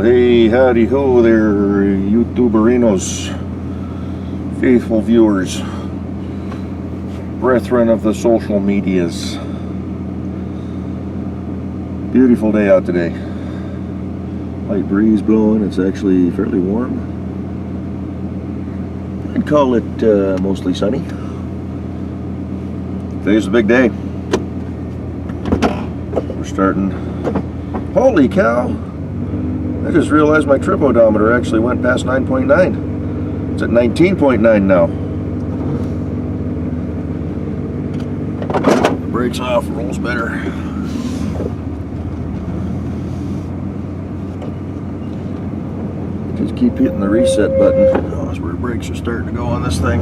Well, hey, howdy ho there, YouTuberinos, faithful viewers, brethren of the social medias. Beautiful day out today. Light breeze blowing. It's actually fairly warm. I'd call it mostly sunny. Today's a big day. We're starting. Holy cow! I just realized my trip odometer actually went past 9.9. It's at 19.9 now. Brakes off, rolls better. Just keep hitting the reset button. Oh, that's where brakes are starting to go on this thing.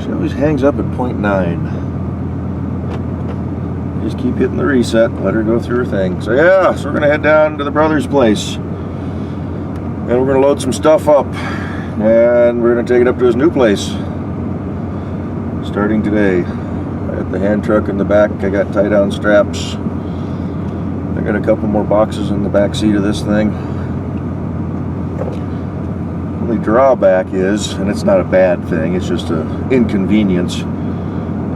She always hangs up at 0.9. Just keep hitting the reset, let her go through her thing. So yeah, so we're gonna head down to the brother's place. And we're gonna load some stuff up. And we're gonna take it up to his new place. Starting today. I got the hand truck in the back, I got tie-down straps. I got a couple more boxes in the back seat of this thing. Only drawback is, and it's not a bad thing, it's just an inconvenience.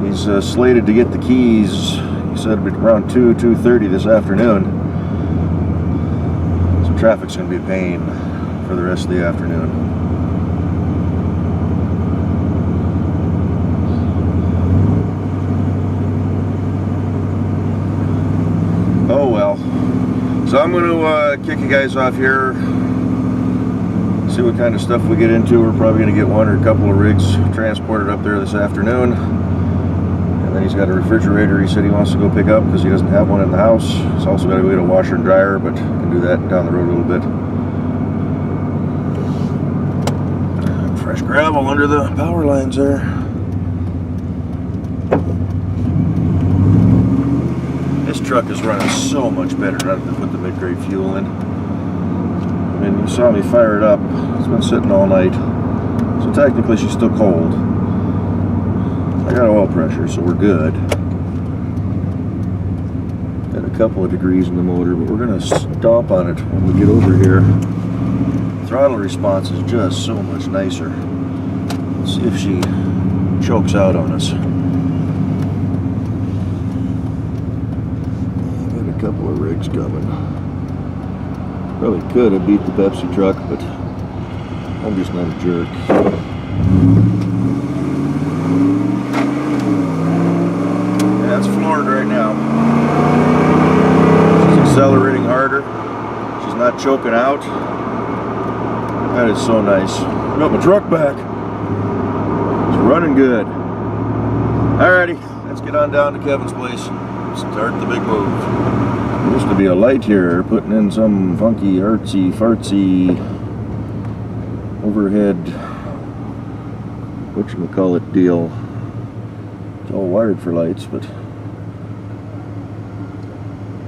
He's slated to get the keys, he said around 2:30 this afternoon. So traffic's going to be a pain for the rest of the afternoon. Oh well. So I'm going to kick you guys off here. See what kind of stuff we get into. We're probably going to get one or a couple of rigs transported up there this afternoon. And then he's got a refrigerator he said he wants to go pick up because he doesn't have one in the house. He's also got to go get a washer and dryer, but can do that down the road a little bit. Fresh gravel under the power lines there. This truck is running so much better now that they put the mid-grade fuel in. I mean, you saw me fire it up. It's been sitting all night. So technically she's still cold. I got oil pressure, so we're good. Got a couple of degrees in the motor, but we're gonna stomp on it when we get over here. Throttle response is just so much nicer. Let's see if she chokes out on us. Got a couple of rigs coming. Probably could have beat the Pepsi truck, but I'm just not a jerk. Yeah, it's floored right now. She's accelerating harder. She's not choking out. That is so nice. Got my truck back. It's running good. Alrighty, let's get on down to Kevin's place. Start the big move. Used to be a light here, putting in some funky artsy fartsy overhead whatchamacallit deal. It's all wired for lights, but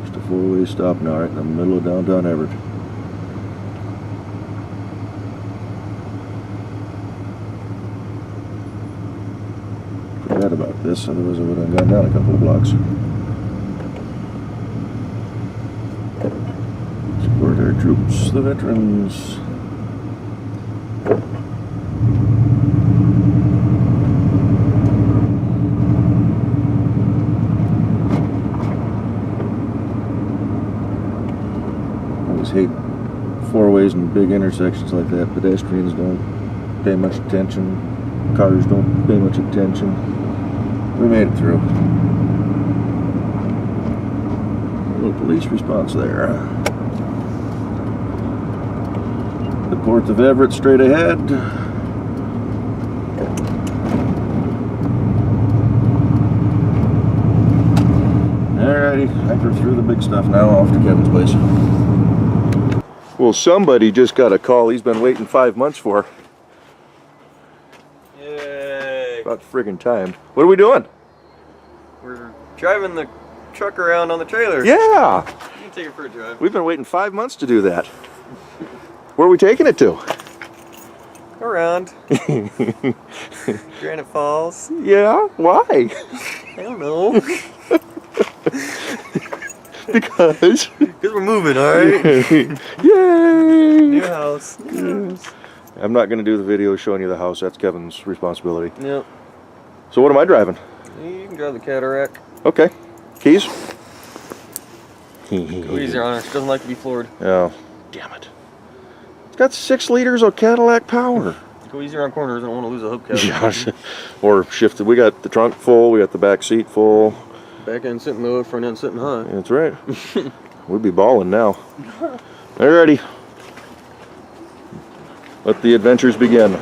just a four-way stop now right in the middle of downtown Everett. Forgot about this, otherwise I would have gone down a couple of blocks. Support our troops, the veterans. I always hate four-ways and big intersections like that. Pedestrians don't pay much attention. Cars don't pay much attention. We made it through. A little police response there. The Port of Everett straight ahead. Alrighty, anchor through the big stuff now, off to Kevin's place. Well, somebody just got a call he's been waiting 5 months for. Yay! About friggin' time. What are we doing? We're driving the truck around on the trailer. Yeah! You can take it for a drive. We've been waiting 5 months to do that. Where are we taking it to? Around. Granite Falls. Yeah? Why? I don't know. Because we're moving, alright? yay! New house. Yes. I'm not going to do the video showing you the house. That's Kevin's responsibility. Yep. So what am I driving? You can drive the Cadillac. Okay. Keys? Go easier on her. She doesn't like to be floored. Oh, damn it. It's got 6 liters of Cadillac power. Go easier on corners. I don't want to lose a hubcap. Yeah. Or shifted. We got the trunk full. We got the back seat full. Back end sitting low, front end sitting high. That's right. We'd be balling now. Alrighty. Let the adventures begin.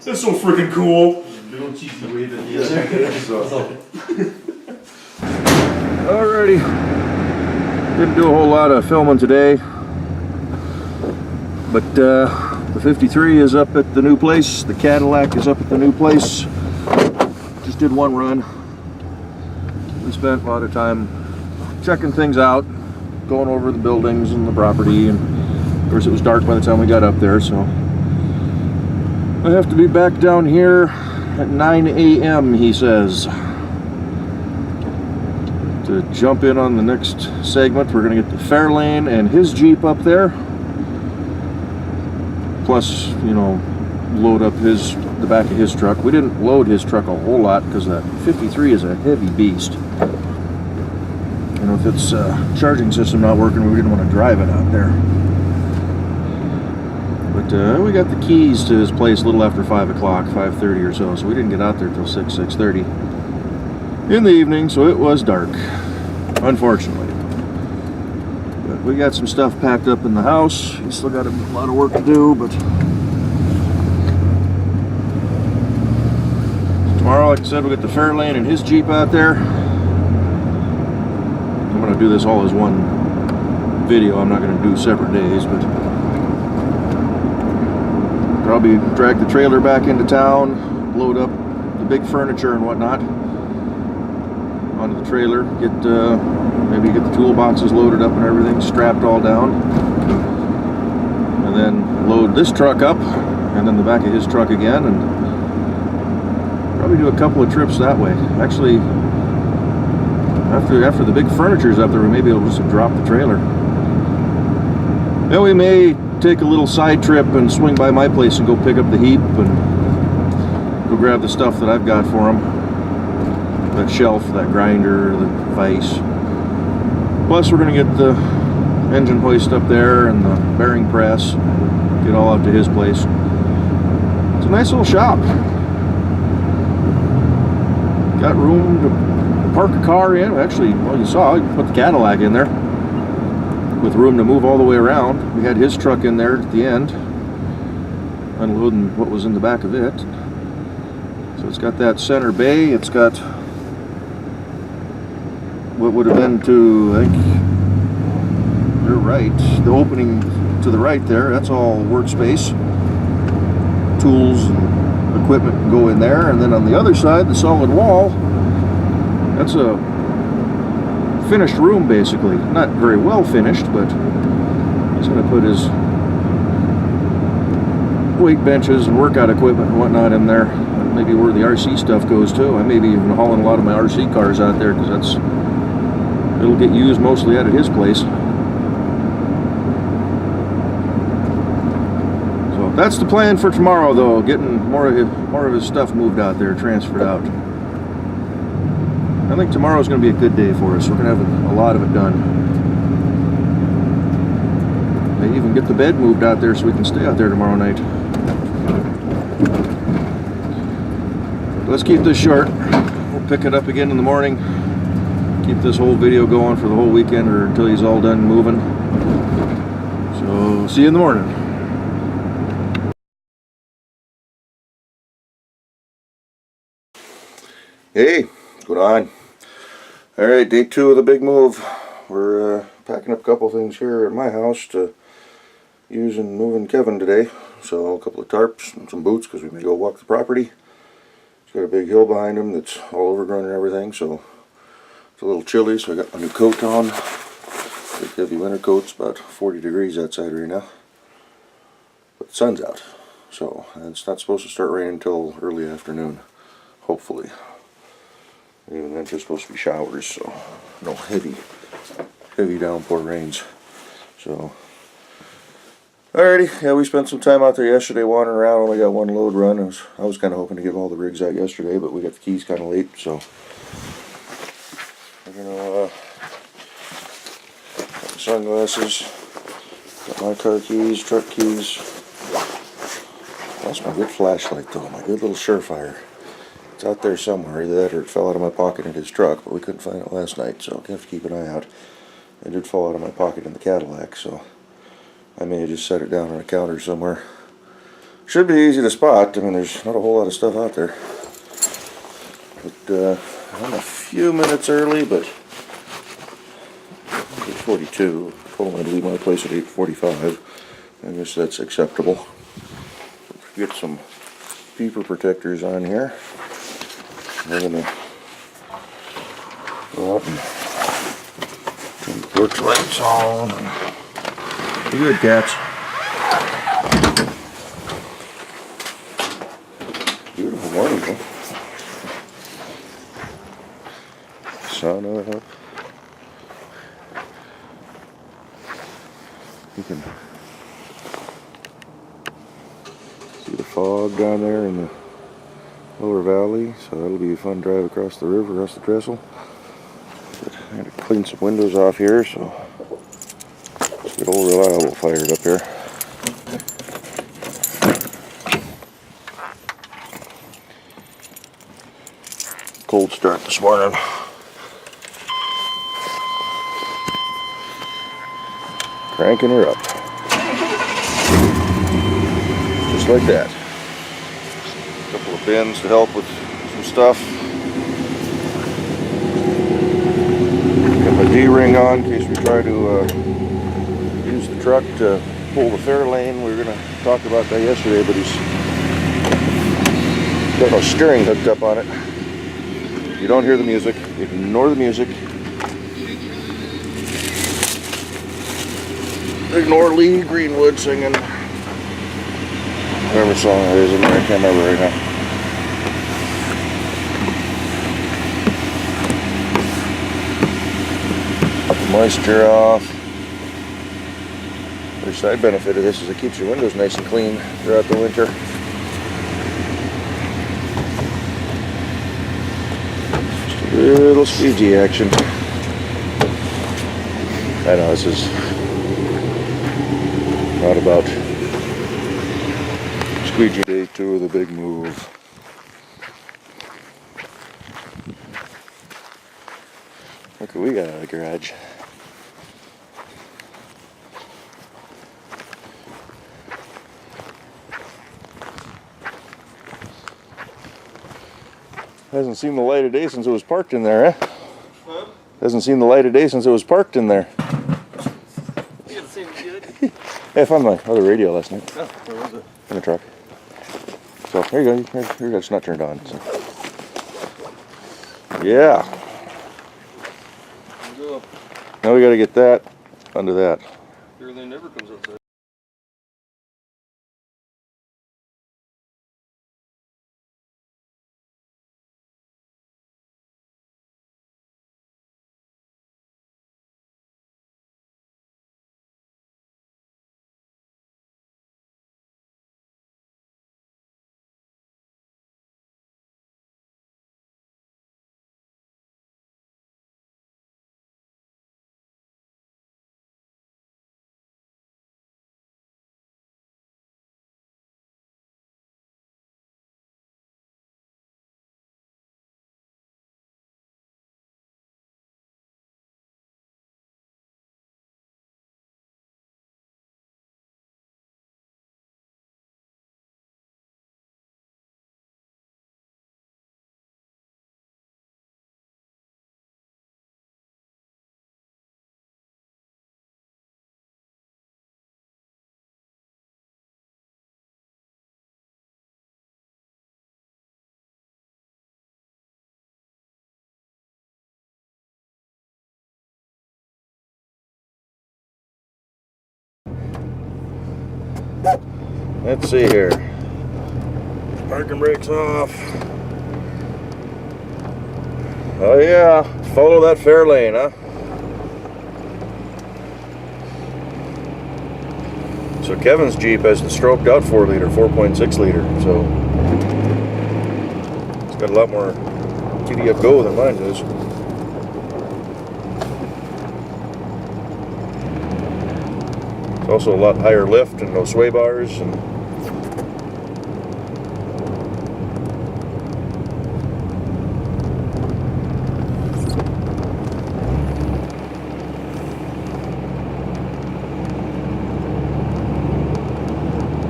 That's so freaking cool. Alrighty. Didn't do a whole lot of filming today, but the 53 is up at the new place. The Cadillac is up at the new place. Just did one run. We spent a lot of time checking things out, going over the buildings and the property, and of course it was dark by the time we got up there, so I have to be back down here at 9 a.m. he says, to jump in on the next segment. We're gonna get the Fairlane and his Jeep up there, plus, you know, load up the back of his truck. We didn't load his truck a whole lot because that 53 is a heavy beast. You know, if its charging system not working, we didn't want to drive it out there. But we got the keys to his place a little after 5 o'clock, 5:30 or so, so we didn't get out there till 6:30 in the evening, so it was dark, unfortunately. But we got some stuff packed up in the house. We still got a lot of work to do, but tomorrow, like I said, we got the Fairlane and his Jeep out there. I'm going to do this all as one video. I'm not going to do separate days, but probably drag the trailer back into town, load up the big furniture and whatnot onto the trailer, get maybe get the toolboxes loaded up and everything, strapped all down, and then load this truck up, and then the back of his truck again, and probably do a couple of trips that way. Actually, after the big furniture's up there, we may be able to just drop the trailer. Then we may take a little side trip and swing by my place and go pick up the heap and go grab the stuff that I've got for him. That shelf, that grinder, the vise. Plus we're going to get the engine hoist up there and the bearing press. Get all out to his place. It's a nice little shop. Got room to park a car in. Actually, well, you saw, you put the Cadillac in there with room to move all the way around. We had his truck in there at the end, unloading what was in the back of it. So it's got that center bay. It's got what would have been to, I think, you're right, the opening to the right there, that's all workspace. Tools and equipment can go in there, and then on the other side, the solid wall, that's a finished room basically. Not very well finished, but he's going to put his weight benches and workout equipment and whatnot in there. Maybe where the RC stuff goes too. I may be even hauling a lot of my RC cars out there because it'll get used mostly out at his place. So that's the plan for tomorrow, though, getting more of his stuff moved out there, transferred out. I think tomorrow's going to be a good day for us. We're going to have a lot of it done. May even get the bed moved out there so we can stay out there tomorrow night. Let's keep this short. We'll pick it up again in the morning. Keep this whole video going for the whole weekend or until he's all done moving. So, see you in the morning. Hey, what's going on? Alright, day 2 of the big move. We're packing up a couple things here at my house to use in moving Kevin today. So a couple of tarps and some boots because we may go walk the property. It's got a big hill behind him that's all overgrown and everything, so it's a little chilly, so I got my new coat on. Big heavy winter coat. It's about 40 degrees outside right now. But the sun's out, so and it's not supposed to start raining until early afternoon, hopefully. Even then, just supposed to be showers, so no heavy downpour rains. So, alrighty, yeah, we spent some time out there yesterday wandering around. Only got one load run. I was kind of hoping to get all the rigs out yesterday, but we got the keys kind of late, so we're gonna got my sunglasses, got my car keys, truck keys. That's my good flashlight, though. My good little Surefire. It's out there somewhere. Either that or it fell out of my pocket in his truck, but we couldn't find it last night, so I have to keep an eye out. It did fall out of my pocket in the Cadillac, so I may have just set it down on a counter somewhere. Should be easy to spot. I mean, there's not a whole lot of stuff out there. But I'm a few minutes early, but 8:42. I told him I'd leave my place at 8:45. I guess that's acceptable. Get some beeper protectors on here. We're gonna go out and turn the porch lights on. You good, cats? Beautiful morning, huh? Sun up. You can see the fog down there in the lower valley, so that'll be a fun drive across the river, across the trestle. But I gotta clean some windows off here, so let's get old Reliable fired up here. Cold start this morning. Cranking her up. Just like that. A couple of bins to help with some stuff. Got my D-ring on in case we try to use the truck to pull the Fairlane. We were going to talk about that yesterday, but he's got no steering hooked up on it. You don't hear the music. Ignore the music. Ignore Lee Greenwood singing whatever song it is in there. I can't remember right now. The moisture off. The side benefit of this is it keeps your windows nice and clean throughout the winter. Just a little squeegee action. I know this is not about squeegee. Day 2 of the big move. Look what we got out of the garage. Hasn't seen the light of day since it was parked in there, eh? Huh? Hasn't seen the light of day since it was parked in there. You gotta seem good. Hey, I found my other radio last night. Oh, where was it? In the truck. So, there you go. Here, it's not turned on. So. Yeah. There you go. Now we gotta get that under that. Fairlane never comes outside. Let's see here. Parking brakes off. Oh yeah, follow that fair lane, huh? So Kevin's Jeep has the stroked out 4 liter, 4.6 liter, so it's got a lot more TDF go than mine does. It's also a lot higher lift and no sway bars and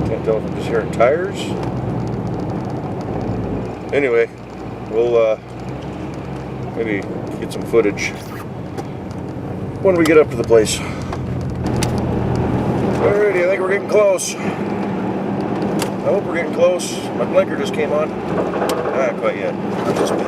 can't tell if I'm just hearing tires. Anyway, we'll maybe get some footage when we get up to the place. Alrighty, I think we're getting close. I hope we're getting close. My blinker just came on. Not quite yet. Not just a bit.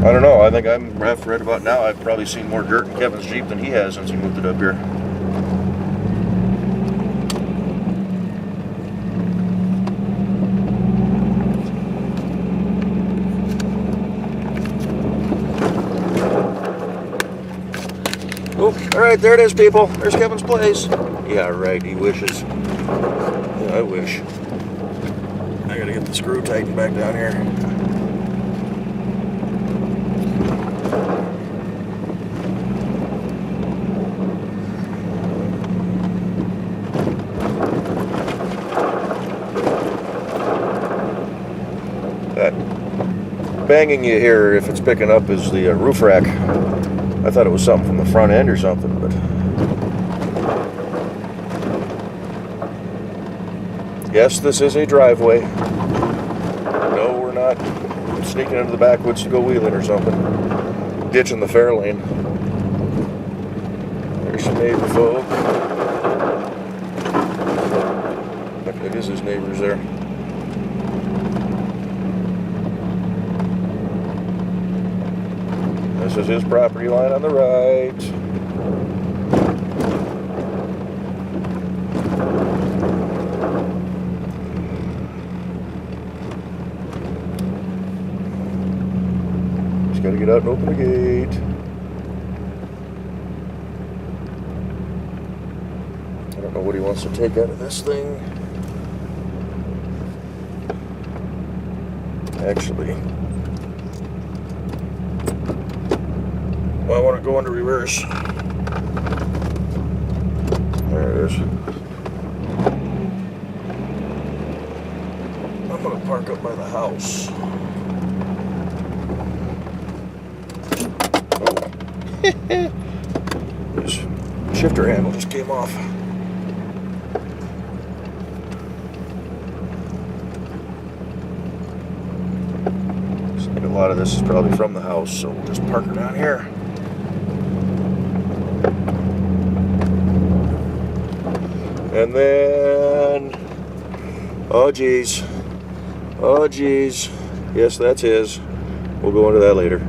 I don't know. I think I've read about now. I've probably seen more dirt in Kevin's Jeep than he has since he moved it up here. Oh, all right, there it is, people. There's Kevin's place. Yeah, right. He wishes. Yeah, I wish. I gotta get the screw tightened back down here. That banging you hear, if it's picking up, is the roof rack. I thought it was something from the front end or something, but yes, this is a driveway. No, we're not sneaking into the backwoods to go wheeling or something. Ditching the fair lane. There's some neighbor folk. It is his neighbors there. This is his property line on the right. Just gotta get out and open the gate. I don't know what he wants to take out of this thing. Actually, I want to go into reverse. There it is. I'm going to park up by the house. Oh. This shifter handle just came off. Looks like a lot of this is probably from the house, so we'll just park her down here. And then, oh geez, yes, that's his. We'll go into that later.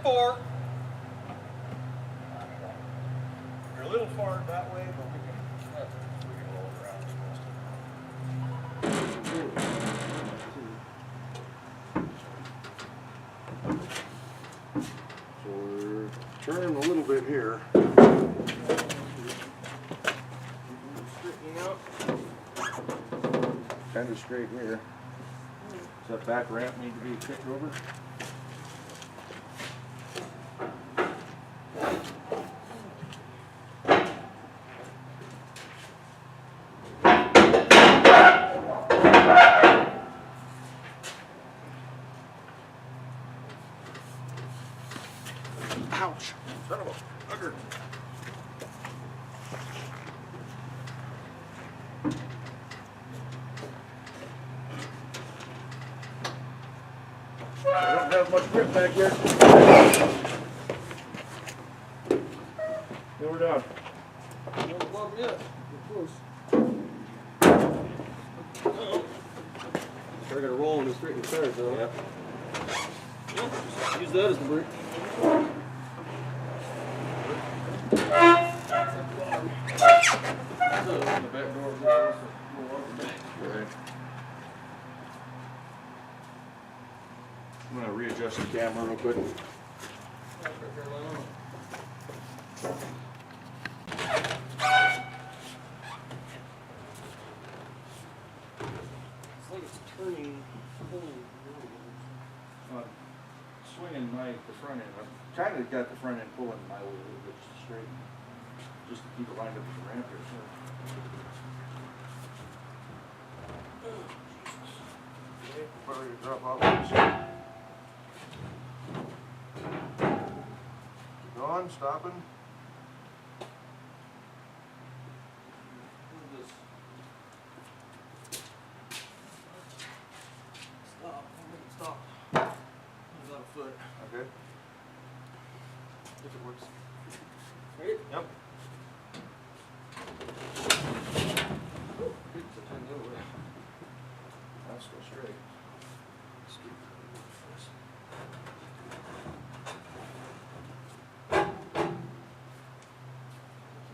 Four. You're a little far that way, but we can roll it around. So we're turning a little bit here. Straightening out. kind of straight here. Does that back ramp need to be kicked over? Ouch! Son of a bugger! I don't have much grip back here. Yeah, we're down. No above yet. We're close. I gotta roll and straighten the tires though. Yep. Yeah, just use that as the brake. The back door is also Right. I'm gonna readjust the camera real quick. It's like it's turning. Swinging the front end. I've kind of got the front end pulling my way a little bit straight, just to keep it lined up with the ramp here. Okay, probably drop off. Keep going, stopping. Stop. Stop. Use out a foot. Okay. If it works. Right? Yep. That's go straight. I'm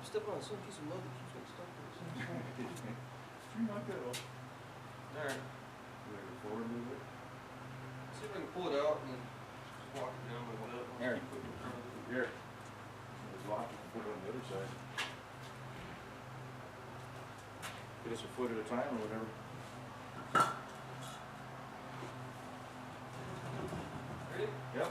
stepping on some piece of mud that keeps getting stuck there. Alright. Forward a little bit. See if I can pull it out and then just walk it down with it. There. Here. There's lock, you can put it on the other side. Get us a foot at a time or whatever. Ready? Yep.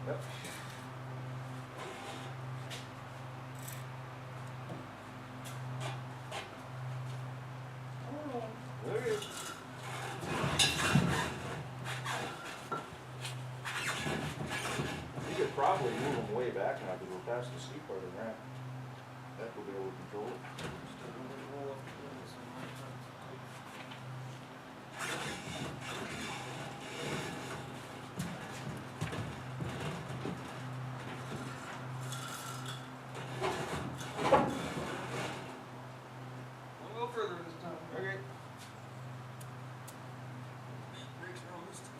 Yep. There it is. You could probably move them way back now because we're past the steep part of the ramp. That will be able to control it. I'll go further this time. Okay. Brakes are on this time.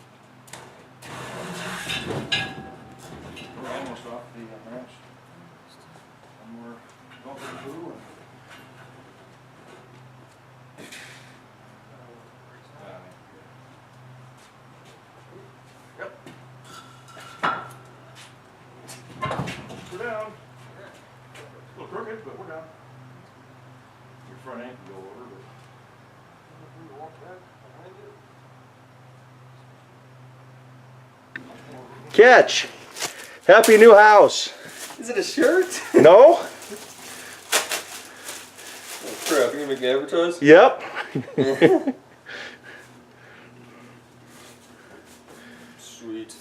We're almost off the ramps. One more bump or two. Yep. We're down. A little crooked, but we're down. Your front end can go over, but. Walk back behind it. Catch! Happy new house! Is it a shirt? No? Oh crap, you gonna make me advertise? Yep. Sweet.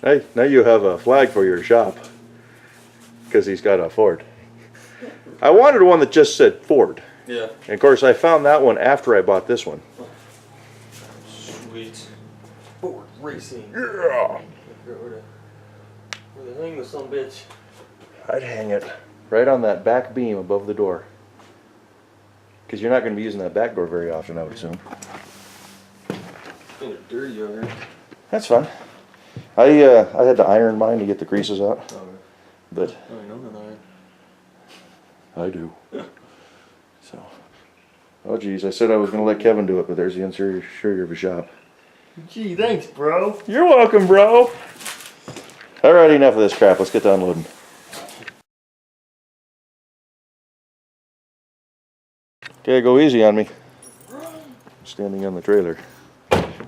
Hey, now you have a flag for your shop. Because he's got a Ford. I wanted one that just said Ford. Yeah. And of course I found that one after I bought this one. Sweet. Ford racing. Yeah. Where the hang this some bitch? I'd hang it right on that back beam above the door. Because you're not going to be using that back door very often, I would assume. Kind of dirty over here. That's fine. I had to iron mine to get the creases out. Oh, But I know that. I do. So, oh geez, I said I was gonna let Kevin do it, but there's the interior of a shop. Gee, thanks, bro. You're welcome, bro. Alright, enough of this crap. Let's get to unloading. Okay, go easy on me. Standing on the trailer.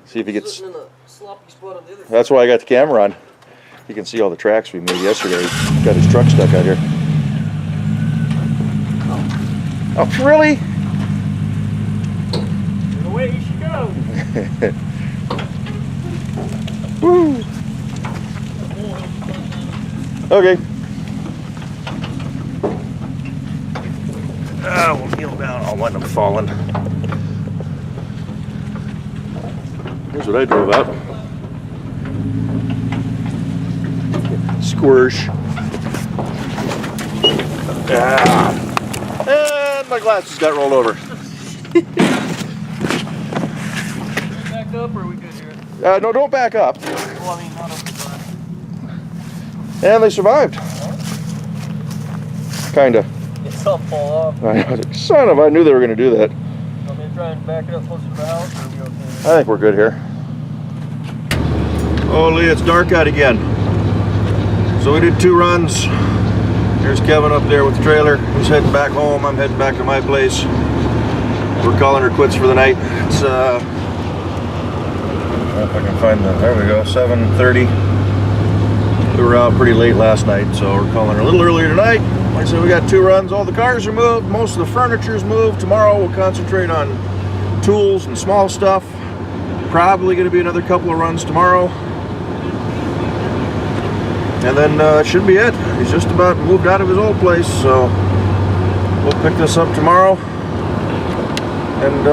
See if he gets. Sitting in a sloppy spot on the other side. That's why I got the camera on. You can see all the tracks we made yesterday. He's got his truck stuck out here. Oh, really? And away she goes. Woo! Okay. We'll kneel down. I'll let them falling. Here's what I drove out. Squish. And my glasses got rolled over. Back up, or are we good here? No, don't back up. Well, I mean, not up the front. And they survived. Kinda. It's all fall off. I was like, son of, I knew they were gonna do that. Want me to try and back it up closer to the house, or are we okay? I think we're good here. Holy, it's dark out again. So we did 2 runs. There's Kevin up there with the trailer. He's heading back home. I'm heading back to my place. We're calling her quits for the night. It's I don't know if I can find the, there we go, 7:30. We were out pretty late last night, so we're calling her a little earlier tonight. Like I said, we got 2 runs. All the cars are moved. Most of the furniture's moved. Tomorrow we'll concentrate on tools and small stuff. Probably going to be another couple of runs tomorrow. And then it should be it. He's just about moved out of his old place, so we'll pick this up tomorrow. And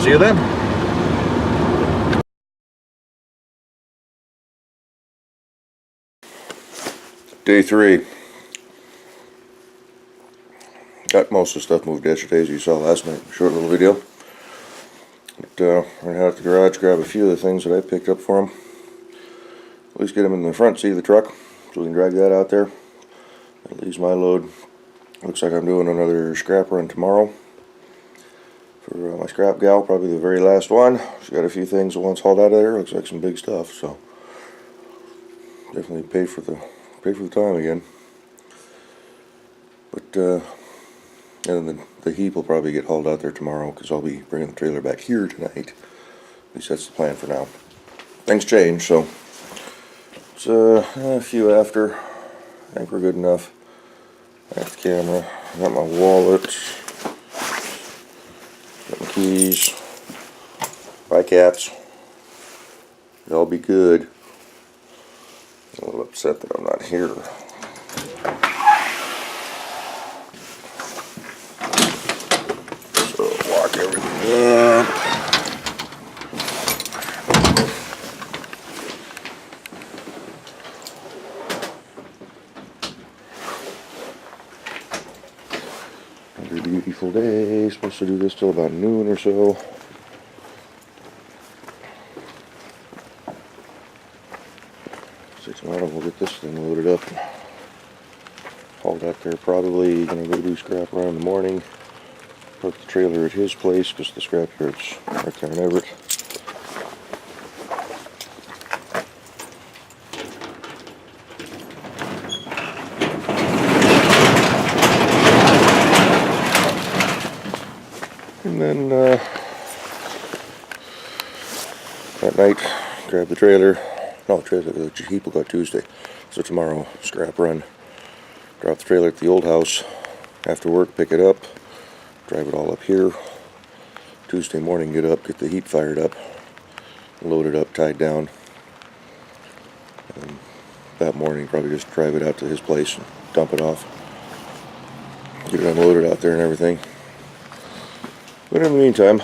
see you then. Day 3. Got most of the stuff moved yesterday, as you saw last night. Short little video. But we're going to head out to the garage, grab a few of the things that I picked up for him. At least get them in the front seat of the truck, so we can drag that out there. That leaves my load. Looks like I'm doing another scrap run tomorrow. For my scrap gal, probably the very last one. She's got a few things that once hauled out of there. Looks like some big stuff, so definitely pay for the time again. But and then the heap will probably get hauled out there tomorrow, because I'll be bringing the trailer back here tonight. At least that's the plan for now. Things change, so it's a few after. I think we're good enough. I got the camera, I got my wallet, got my keys, my caps. They'll be good. I'm a little upset that I'm not here. So lock everything up. Another beautiful day. Supposed to do this till about noon or so. Tomorrow we'll get this thing loaded up. Hauled out there, probably gonna go do scrap around in the morning. Park the trailer at his place, because the scrap yard's right there in Everett. And then that night, grab the trailer. No, the trailer, the heap will go Tuesday. So tomorrow, scrap run. Drop the trailer at the old house. After work, pick it up. Drive it all up here. Tuesday morning, get up, get the heap fired up. Load it up, tied down. And that morning, probably just drive it out to his place and dump it off. Get it unloaded out there and everything. But in the meantime,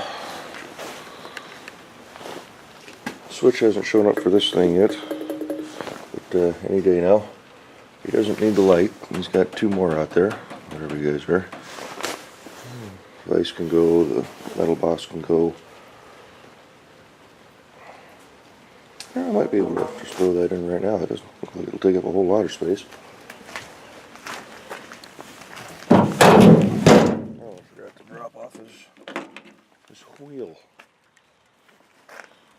switch hasn't shown up for this thing yet, but any day now. He doesn't need the light. He's got 2 more out there, wherever you guys are. Vice can go, the metal box can go. Yeah, I might be able to just throw that in right now. It doesn't look like it'll take up a whole lot of space. wheel.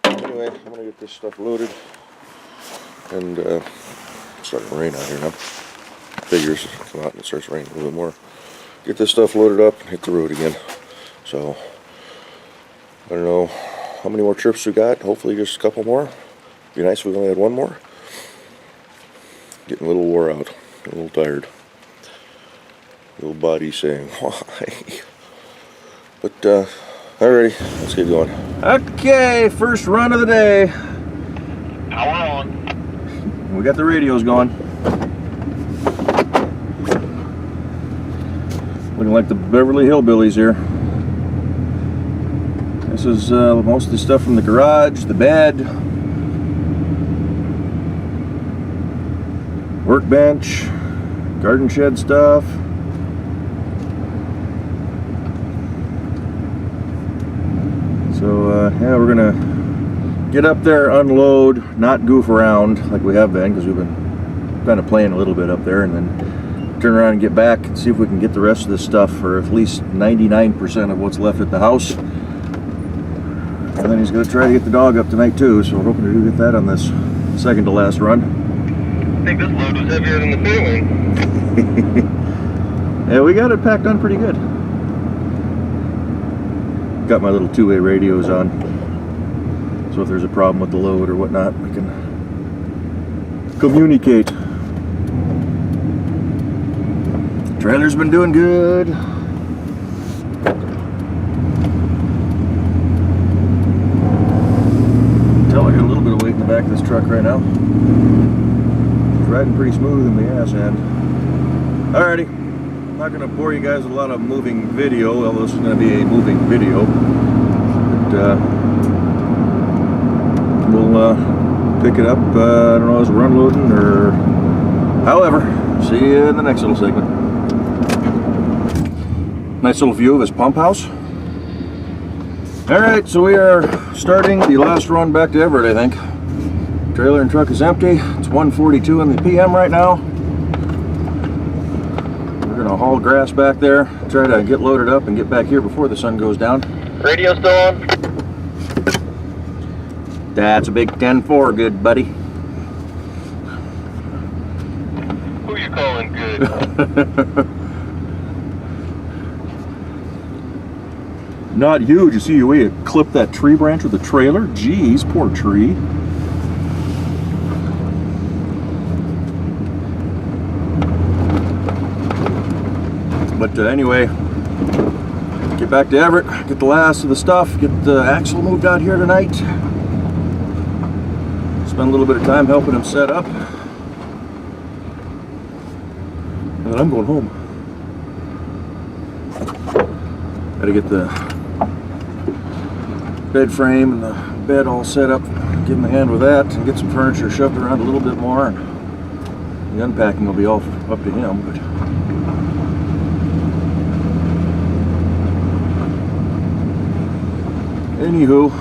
Anyway, I'm gonna get this stuff loaded, and it's starting to rain out here now. Figures come out and it starts raining a little bit more. Get this stuff loaded up and hit the road again. So I don't know how many more trips we got. Hopefully just a couple more. Be nice if we only had one more. Getting a little wore out, a little tired. Little body saying why. But alrighty, let's get going. Okay, first run of the day. Hour on. We got the radios going. Looking like the Beverly Hillbillies here. This is most of the stuff from the garage, the bed, workbench, garden shed stuff. So yeah, we're gonna get up there, unload, not goof around like we have been, because we've been kind of playing a little bit up there, and then turn around and get back and see if we can get the rest of this stuff, or at least 99% of what's left at the house. And then he's going to try to get the dog up tonight too, so we're hoping to get that on this second to last run. I think this load was heavier than the feeling. Yeah, we got it packed on pretty good. Got my little two-way radios on, so if there's a problem with the load or whatnot, we can communicate. Trailer's been doing good. Tell I got a little bit of weight in the back of this truck right now. It's riding pretty smooth in the ass end. Alrighty, I'm not going to bore you guys with a lot of moving video, although this is going to be a moving video. But we'll pick it up, I don't know, as we're unloading or however. See you in the next little segment. Nice little view of his pump house. Alright, so we are starting the last run back to Everett, I think. Trailer and truck is empty. It's 1:42 in the PM right now. We're going to haul grass back there, try to get loaded up and get back here before the sun goes down. Radio still on? That's a big 10-4, good buddy. Who you calling good? Not huge. You see the way you clipped that tree branch with the trailer? Jeez, poor tree. But anyway, get back to Everett, get the last of the stuff, get the axle moved out here tonight. Spend a little bit of time helping him set up. And then I'm going home. Gotta get the bed frame and the bed all set up, give him a hand with that, and get some furniture shoved around a little bit more, and the unpacking will be all up to him. But anywho,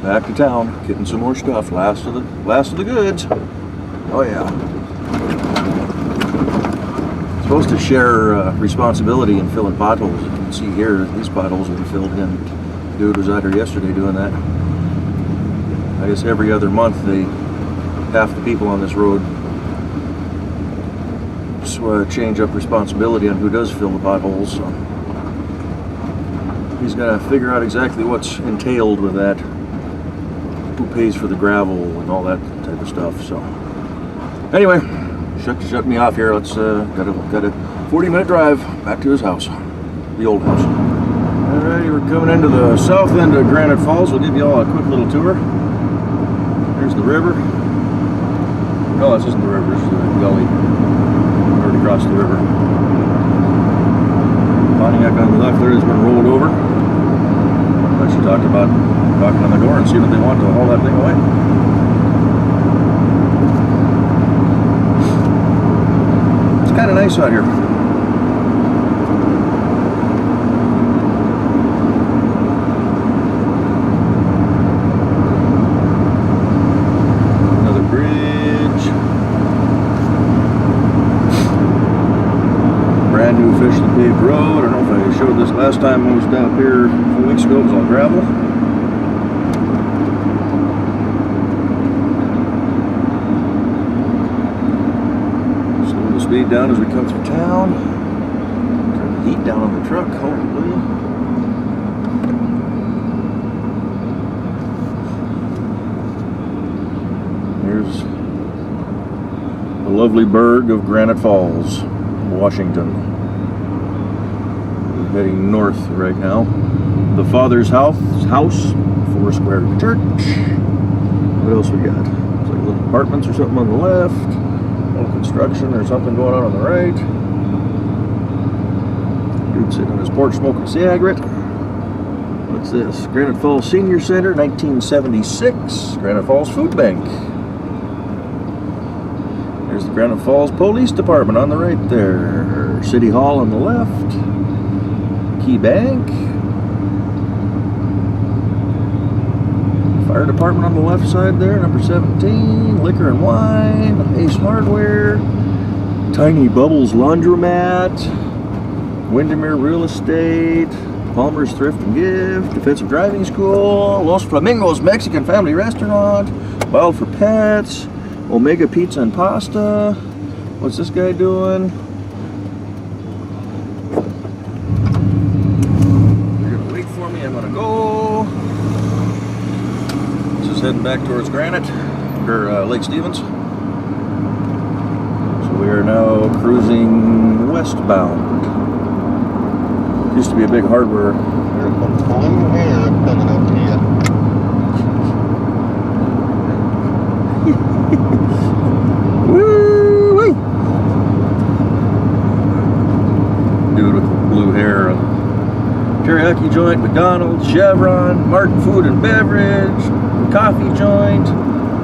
back to town, getting some more stuff. Last of the goods. Oh yeah. Supposed to share responsibility in filling potholes. You can see here, these potholes will be filled in. Dude was out here yesterday doing that. I guess every other month, half the people on this road change up responsibility on who does fill the potholes. So he's got to figure out exactly what's entailed with that. Who pays for the gravel and all that type of stuff. So anyway, shut me off here. Let's got a 40-minute drive back to his house, the old house. Alrighty, we're coming into the south end of Granite Falls. We'll give you all a quick little tour. There's the river. No, this isn't the river. It's the gully. We already crossed the river. Pontiac on the left there has been rolled over. I actually talked about knocking on the door and seeing if they want to haul that thing away. It's kind of nice out here. Another bridge. Brand new officially paved road. I don't know if I showed this last time I was down here a few weeks ago, it was all gravel. Slow the speed down as we come through town. Turn the heat down on the truck, hopefully. Here's the lovely burg of Granite Falls, Washington. We're heading north right now. The Father's house, Foursquare Church. What else we got? Looks like little apartments or something on the left. Little construction or something going on the right. Dude sitting on his porch smoking a cigarette. What's this? Granite Falls Senior Center, 1976. Granite Falls Food Bank. There's the Granite Falls Police Department on the right there. City Hall on the left. Key Bank. Fire Department on the left side there, number 17. Liquor and Wine. Ace Hardware. Tiny Bubbles Laundromat. Windermere Real Estate. Palmer's Thrift and Gift. Defensive Driving School. Los Flamingos Mexican Family Restaurant. Wild for Pets. Omega Pizza and Pasta. What's this guy doing? You're gonna wait for me, I'm gonna go. This is heading back towards Granite, or Lake Stevens. So we are now cruising westbound. Used to be a big hardware. There's some blue hair coming up to you. Woo-wee! Dude with blue hair. Teriyaki joint, McDonald's, Chevron, Martin Food and Beverage, coffee joint.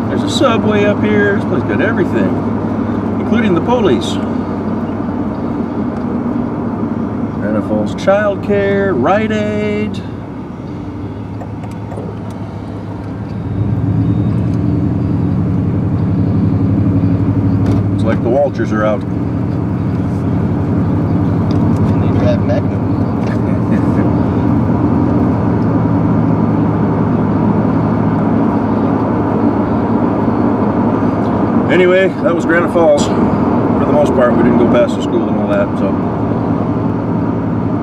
There's a Subway up here. This place got everything, including the police. Granite Falls Child Care, Rite Aid. Looks like the Walters are out. Need to have Magnum. Anyway, that was Granite Falls. For the most part, we didn't go past the school and all that, so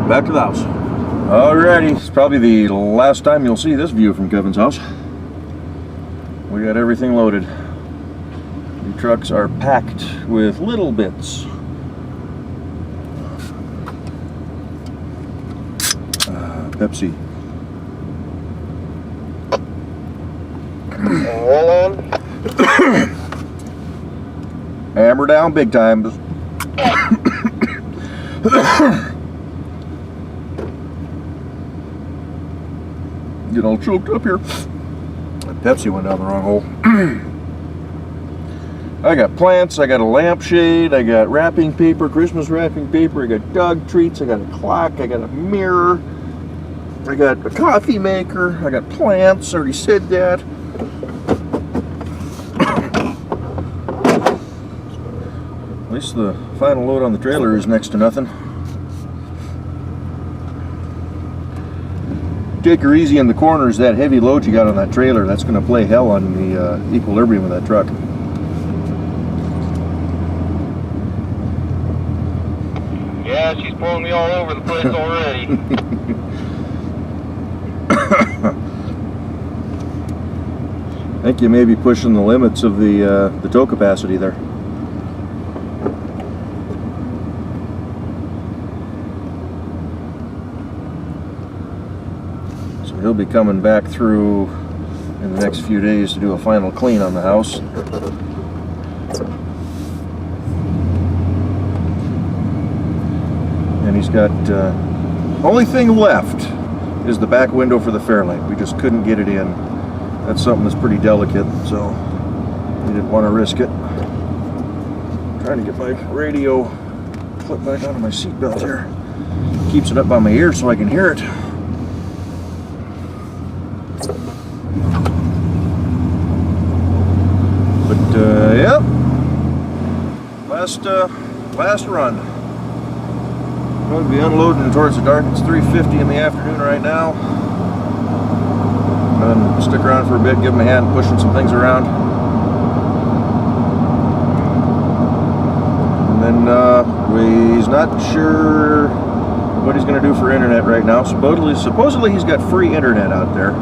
back to the house. Alrighty, it's probably the last time you'll see this view from Kevin's house. We got everything loaded. The trucks are packed with little bits. Pepsi. Roll on. Hammer down big time. Get all choked up here. That Pepsi went down the wrong hole. I got plants, I got a lampshade, I got wrapping paper, Christmas wrapping paper, I got dog treats, I got a clock, I got a mirror, I got a coffee maker, I got plants, already said that. At least the final load on the trailer is next to nothing. Take her easy in the corners. That heavy load you got on that trailer, that's going to play hell on the equilibrium of that truck. Yeah, she's pulling me all over the place already. I think you may be pushing the limits of the tow capacity there. So he'll be coming back through in the next few days to do a final clean on the house. And he's got, only thing left is the back window for the Fairlight. We just couldn't get it in. That's something that's pretty delicate, so we didn't want to risk it. Trying to get my radio clipped back onto my seatbelt here. Keeps it up by my ear so I can hear it. But yeah, last run. Going to be unloading towards the dark. It's 3:50 in the afternoon right now. then stick around for a bit, give him a hand pushing some things around. And then he's not sure what he's going to do for internet right now. Supposedly he's got free internet out there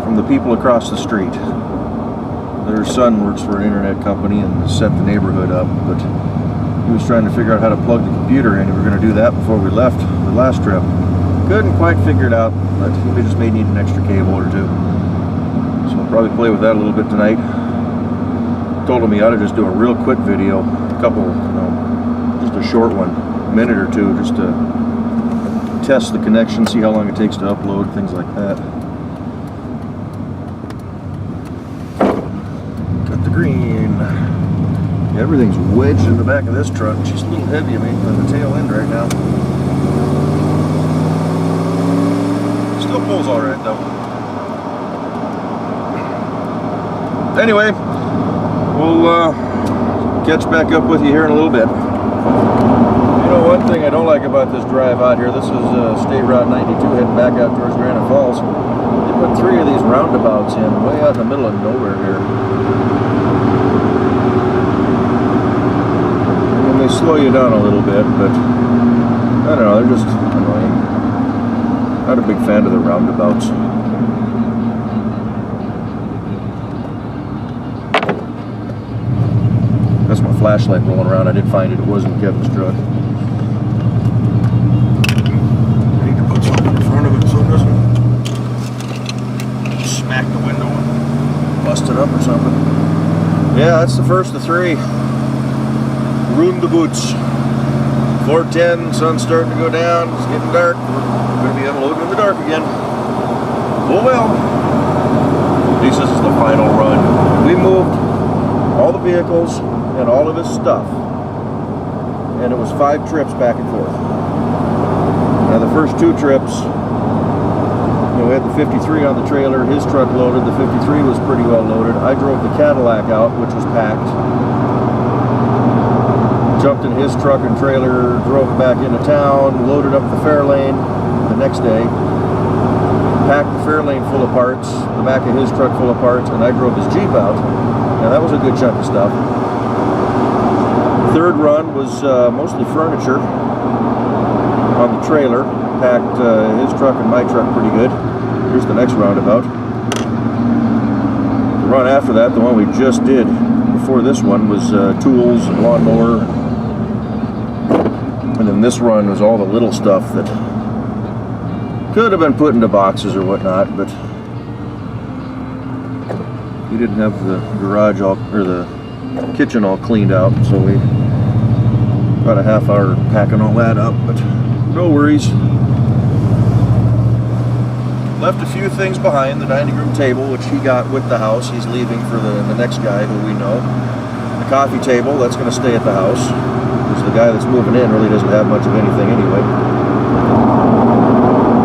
from the people across the street. Their son works for an internet company and set the neighborhood up, but he was trying to figure out how to plug the computer in. We were going to do that before we left the last trip. Couldn't quite figure it out, but we just may need an extra cable or two. So we'll probably play with that a little bit tonight. Told him he ought to just do a real quick video, just a short one, a minute or two, just to test the connection, see how long it takes to upload, things like that. Got the green. Yeah, everything's wedged in the back of this truck. She's a little heavy on the tail end right now. Still pulls all right though. Anyway, we'll catch back up with you here in a little bit. You know, one thing I don't like about this drive out here, this is State Route 92 heading back out towards Granite Falls. They put 3 of these roundabouts in way out in the middle of nowhere here. And they slow you down a little bit, but I don't know, they're just annoying. Not a big fan of the roundabouts. That's my flashlight rolling around. I did find it. It wasn't Kevin's truck. I need to put something in front of it so it doesn't smack the window and bust it up or something. Yeah, that's the first of 3. Ruined the boots. 4:10, sun's starting to go down. It's getting dark. We're going to be unloading in the dark again. Oh well. At least this is the final run. We moved all the vehicles and all of his stuff, and it was 5 trips back and forth. Now the first 2 trips, we had the 53 on the trailer, his truck loaded. The 53 was pretty well loaded. I drove the Cadillac out, which was packed, jumped in his truck and trailer, drove it back into town, loaded up the Fairlane the next day, packed the Fairlane full of parts, the back of his truck full of parts, and I drove his Jeep out. Now that was a good chunk of stuff. Third run was mostly furniture on the trailer. Packed his truck and my truck pretty good. Here's the next roundabout. The run after that, the one we just did before this one, was tools and lawnmower. And then this run was all the little stuff that could have been put into boxes or whatnot, but we didn't have the garage all, or the kitchen all cleaned out, so we about a half hour packing all that up, but no worries. Left a few things behind, the dining room table, which he got with the house. He's leaving for the next guy who we know. The coffee table, that's going to stay at the house, because the guy that's moving in really doesn't have much of anything anyway.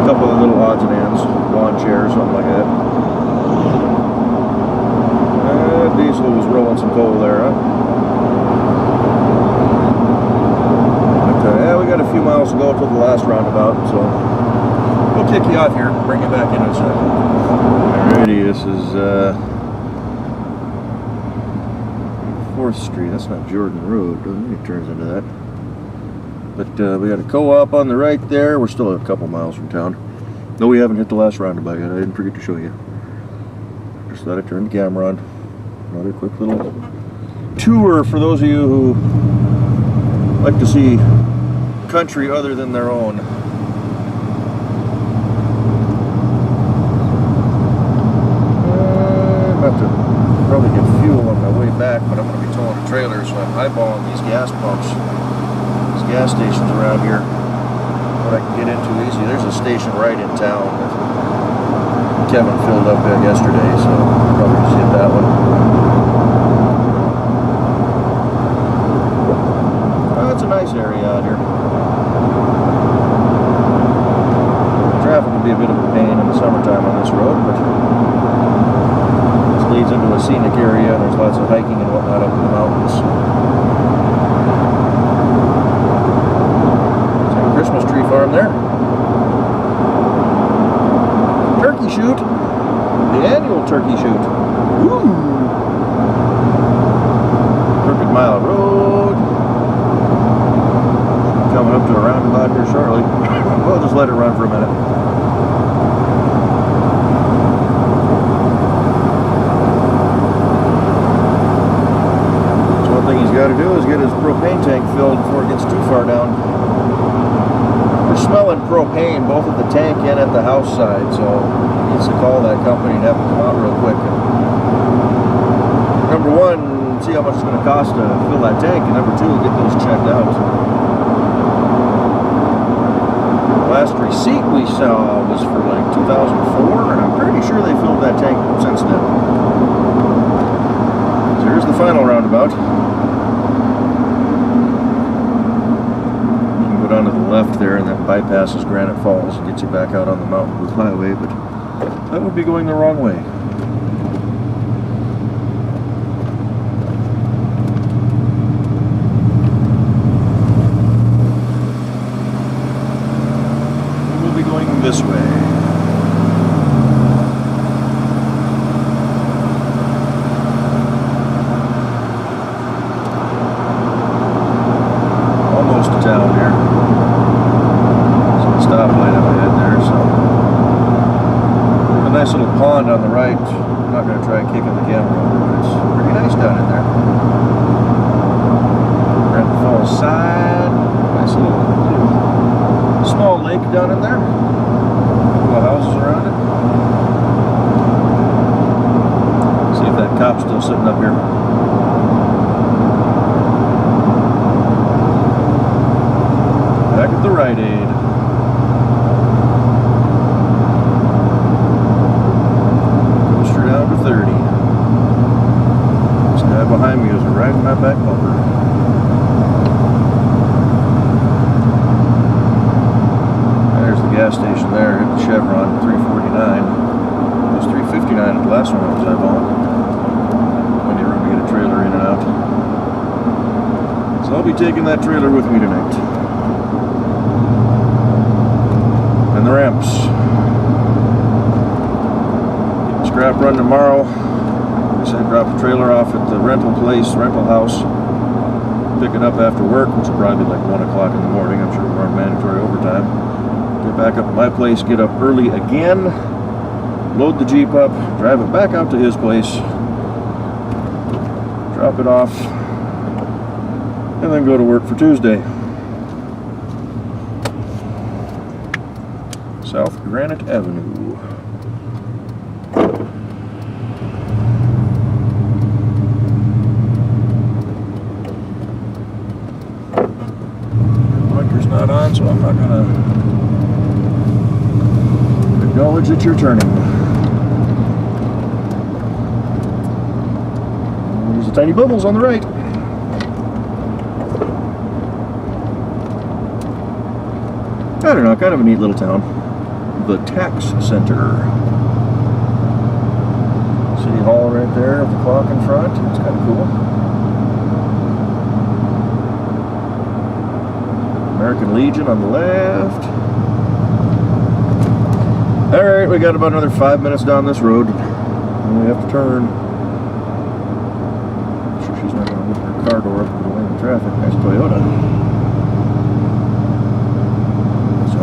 A couple of little odds and ends, lawn chairs, something like that. Diesel was rolling some coal there, huh? But yeah, we got a few miles to go till the last roundabout, so we'll kick you off here and bring you back in a second. Alrighty, this is 4th Street. That's not Jordan Road. Doesn't think it turns into that. But we got a co-op on the right there. We're still a couple miles from town. No, we haven't hit the last roundabout yet. I didn't forget to show you. Just thought I'd turn the camera on. Another quick little tour for those of you who like to see country other than their own. I'm about to probably get fuel on my way back, but I'm going to be towing a trailer, so I'm eyeballing these gas pumps, these gas stations around here, what I can get into easy. There's a station right in town that Kevin filled up yesterday, so I'll probably just hit that one. It's a nice area out here. Traffic will be a bit of a pain in the summertime on this road, but this leads into a scenic area and there's lots of hiking and whatnot up in the mountains. There's a Christmas tree farm there. Turkey shoot. The annual turkey shoot. Woo! Crooked Mile Road. Coming up to a roundabout here shortly. We'll just let it run for a minute. So one thing he's got to do is get his propane tank filled before it gets too far down. We're smelling propane both at the tank and at the house side, so he needs to call that company and have them come out real quick. And number one, see how much it's going to cost to fill that tank, and number two, get those checked out. Last receipt we saw was for like 2004, and I'm pretty sure they filled that tank since then. So here's the final roundabout. You can go down to the left there, and that bypasses Granite Falls and gets you back out on the Mountain Blue Highway, but that would be going the wrong way. This way. Almost to town here. There's a stoplight up ahead there, so there's a nice little pond on the right. I'm not going to try kicking the camera over, but it's pretty nice down in there. Granite Falls side. Nice little small lake down in there. Houses around it. See if that cop's still sitting up here. Back at the Rite Aid. Go straight down to 30. This guy behind me is right in my back bumper. Gas station there, hit the Chevron, 349. It was 359 at the last one I was eyeballing. Plenty of room to get a trailer in and out. So I'll be taking that trailer with me tonight. And the ramps. Scrap run tomorrow. I said drop the trailer off at the rental house. Pick it up after work, which will probably be like 1 o'clock in the morning. I'm sure we're on mandatory overtime. Get back up at my place, get up early again, load the Jeep up, drive it back out to his place, drop it off, and then go to work for Tuesday. South Granite Avenue. Blinker's not on, so I'm not gonna acknowledge that you're turning. There's the tiny bubbles on the right. I don't know, kind of a neat little town. The Tax Center. City Hall right there with the clock in front. It's kind of cool. American Legion on the left. Alright, we got about another 5 minutes down this road. And we have to turn. I'm sure she's not going to open her car door up and go in the traffic. Nice Toyota. So,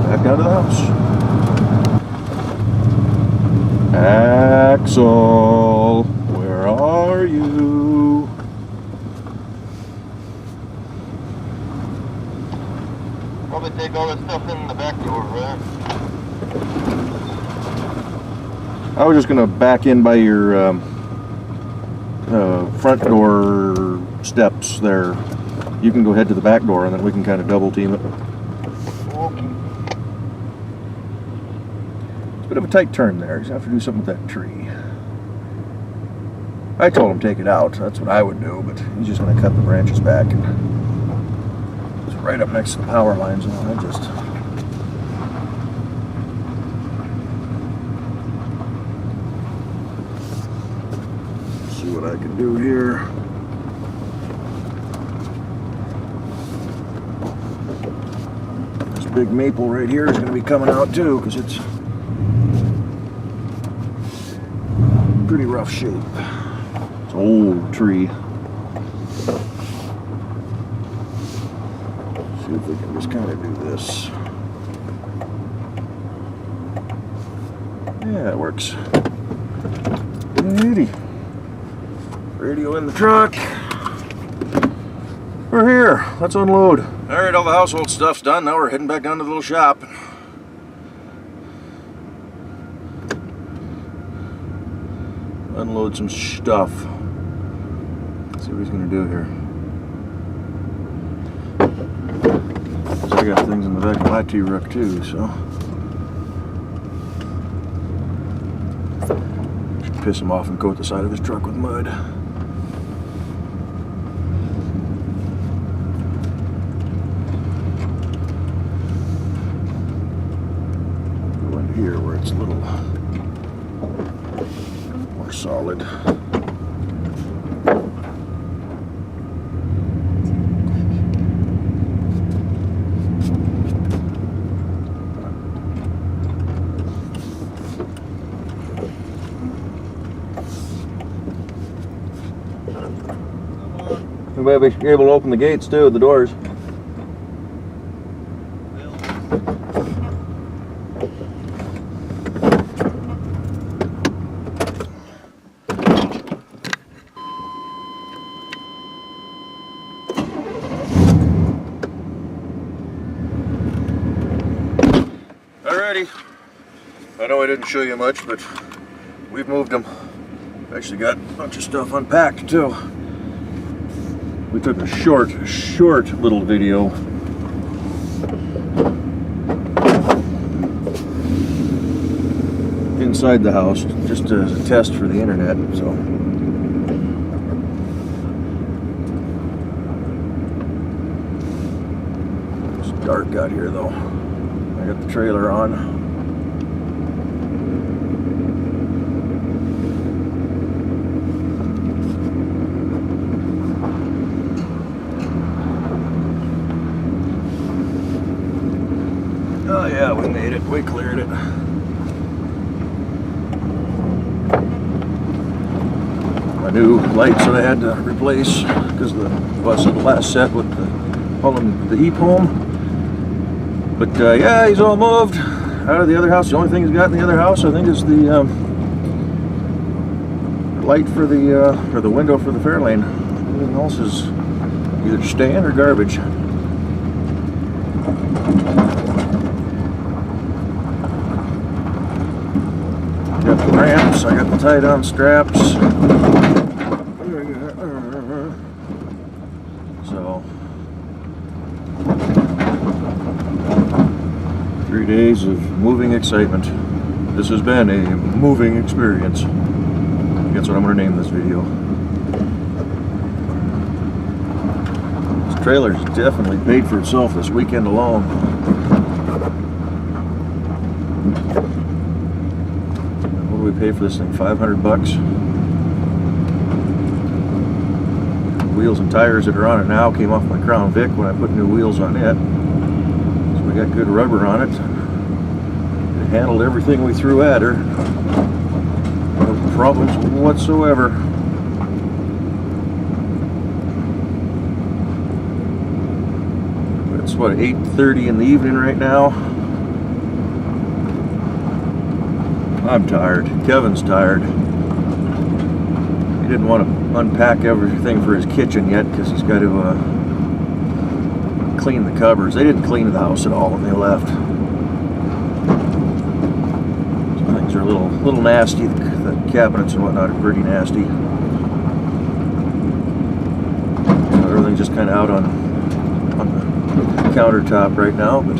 back down to the house. Axel, where are you? Probably take all this stuff in the back door, right? I was just going to back in by your front door steps there. You can go head to the back door and then we can kind of double team it. Okay. It's a bit of a tight turn there. You have to do something with that tree. I told him take it out. That's what I would do, but he's just going to cut the branches back. And it's right up next to the power lines. And I just... see what I can do here. This big maple right here is going to be coming out too, because it's pretty rough shape. It's an old tree. See if we can just kind of do this. Yeah, it works. Alrighty. Radio in the truck. We're here. Let's unload. Alright, all the household stuff's done. Now we're heading back down to the little shop. Unload some stuff. Let's see what he's gonna do here. So I got things in the back of my T-Rook too, so should piss him off and coat the side of his truck with mud. Go into here where it's a little more solid. We might be able to open the gates too, the doors. Alrighty. I know I didn't show you much, but we've moved them. Actually got a bunch of stuff unpacked too. We took a short little video. Inside the house, just as a test for the internet, so. It's dark out here though. I got the trailer on. Oh yeah, we made it. We cleared it. My new lights that I had to replace because the bus had the last set with the pulling the heap home. But yeah, he's all moved out of the other house. The only thing he's got in the other house, I think, is the light for the or the window for the Fairlane. Everything else is either staying or garbage. Got the ramps, I got the tie-down straps. So, 3 days of moving excitement. This has been a moving experience. That's what I'm going to name this video. This trailer's definitely paid for itself this weekend alone. What do we pay for this thing? 500 bucks? Wheels and tires that are on it now came off my Crown Vic when I put new wheels on it. So we got good rubber on it. It handled everything we threw at her. No problems whatsoever. It's what, 8:30 in the evening right now. I'm tired. Kevin's tired. He didn't want to unpack everything for his kitchen yet because he's got to clean the cupboards. They didn't clean the house at all when they left. So things are a little nasty. The cabinets and whatnot are pretty nasty. So everything's just kind of out on the countertop right now, but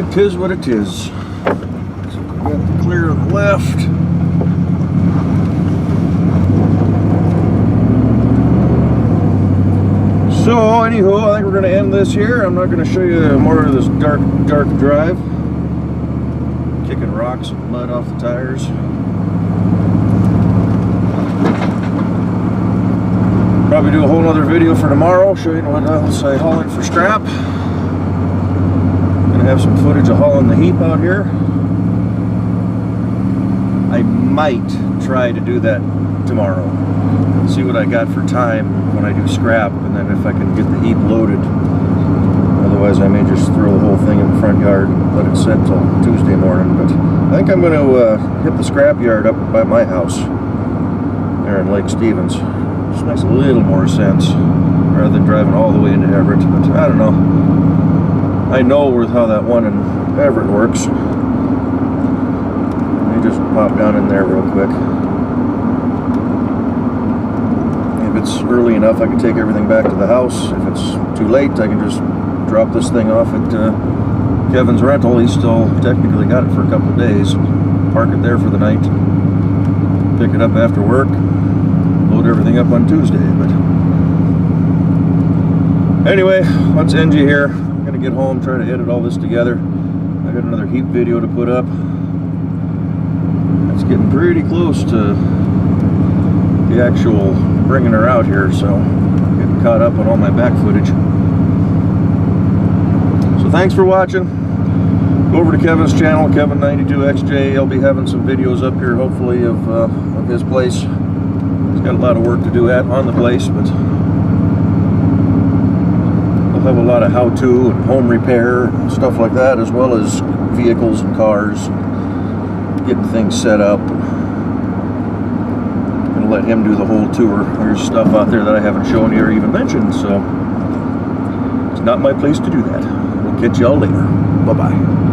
it is what it is. So we got the clear on the left. So anywho, I think we're going to end this here. I'm not going to show you more of this dark drive. Kicking rocks and mud off the tires. Probably do a whole other video for tomorrow, show you what else I haul in for scrap. Gonna have some footage of hauling the heap out here. I might try to do that tomorrow. See what I got for time when I do scrap, and then if I can get the heap loaded. Otherwise, I may just throw the whole thing in the front yard and let it sit till Tuesday morning. But I think I'm going to hit the scrap yard up by my house there in Lake Stevens. Just makes a little more sense rather than driving all the way into Everett. But I don't know. I know with how that one in Everett works. Let me just pop down in there real quick. If it's early enough, I can take everything back to the house. If it's too late, I can just drop this thing off at Kevin's rental. He's still technically got it for a couple of days. Park it there for the night. Pick it up after work. Load everything up on Tuesday. But anyway, let's end you here. I'm gonna get home, try to edit all this together. I got another heap video to put up. It's getting pretty close to the actual bringing her out here, so I'm getting caught up on all my back footage. So thanks for watching. Go over to Kevin's channel, Kevin92XJ. I'll be having some videos up here, hopefully, of his place. He's got a lot of work to do on the place, but we'll have a lot of how-to and home repair and stuff like that, as well as vehicles and cars, getting things set up. And let him do the whole tour. There's stuff out there that I haven't shown you or even mentioned, so it's not my place to do that. We'll catch y'all later. Bye-bye.